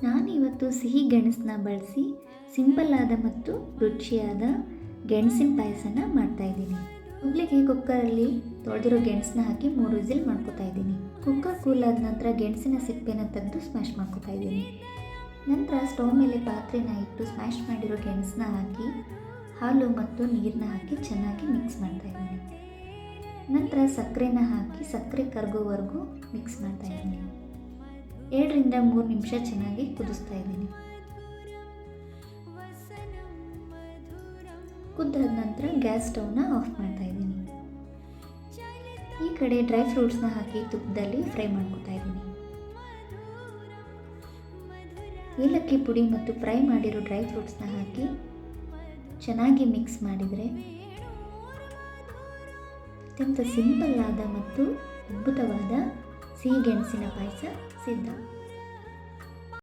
ನಾನಿವತ್ತು ಸಿಹಿ ಗೆಣಸನ್ನ ಬಳಸಿ ಸಿಂಪಲ್ ಆದ ಮತ್ತು ರುಚಿಯಾದ ಗೆಣಸಿನ ಪಾಯಸನ ಮಾಡ್ತಾಯಿದ್ದೀನಿ. ಮೊದಲಿಗೆ ಕುಕ್ಕರಲ್ಲಿ ತೊಳೆದಿರೋ ಗೆಣಸನ್ನ ಹಾಕಿ 3 ವಿಸಿಲ್ ಮಾಡ್ಕೊತಾ ಇದ್ದೀನಿ. ಕುಕ್ಕರ್ ಕೂಲ್ ಆದ ನಂತರ ಗೆಣಸಿನ ಸಿಪ್ಪೆನ ತೆಗೆದು ಸ್ಮ್ಯಾಶ್ ಮಾಡ್ಕೊತಾ ಇದ್ದೀನಿ. ನಂತರ ಸ್ಟವ್ ಮೇಲೆ ಪಾತ್ರೆನ ಇಟ್ಟು ಸ್ಮ್ಯಾಶ್ ಮಾಡಿರೋ ಗೆಣಸನ್ನ ಹಾಕಿ ಹಾಲು ಮತ್ತು ನೀರನ್ನ ಹಾಕಿ ಚೆನ್ನಾಗಿ ಮಿಕ್ಸ್ ಮಾಡ್ತಾ ಇದ್ದೀನಿ. ನಂತರ ಸಕ್ಕರೆನ ಹಾಕಿ ಸಕ್ಕರೆ ಕರಗೋವರೆಗೂ ಮಿಕ್ಸ್ ಮಾಡ್ತಾ ಇದ್ದೀನಿ. 2 ರಿಂದ 3 ನಿಮಿಷ ಚೆನ್ನಾಗಿ ಕುದಿಸ್ತಾ ಇದ್ದೀನಿ. ಕುದ್ದಾದ ನಂತರ ಗ್ಯಾಸ್ ಸ್ಟವ್ನ ಆಫ್ ಮಾಡ್ತಾ ಇದ್ದೀನಿ. ಈ ಕಡೆ ಡ್ರೈ ಫ್ರೂಟ್ಸ್ನ ಹಾಕಿ ತುಪ್ಪದಲ್ಲಿ ಫ್ರೈ ಮಾಡ್ಕೊತಾ ಇದ್ದೀನಿ. ಏಲಕ್ಕಿ ಪುಡಿ ಮತ್ತು ಫ್ರೈ ಮಾಡಿರೋ ಡ್ರೈ ಫ್ರೂಟ್ಸ್ನ ಹಾಕಿ ಚೆನ್ನಾಗಿ ಮಿಕ್ಸ್ ಮಾಡಿದರೆ ಅತ್ಯಂತ ಸಿಂಪಲ್ ಆದ ಮತ್ತು ಅದ್ಭುತವಾದ ಸಿಹಿ ಗೆಣಸಿನ ಪಾಯಸ ಸಿದ್ಧ.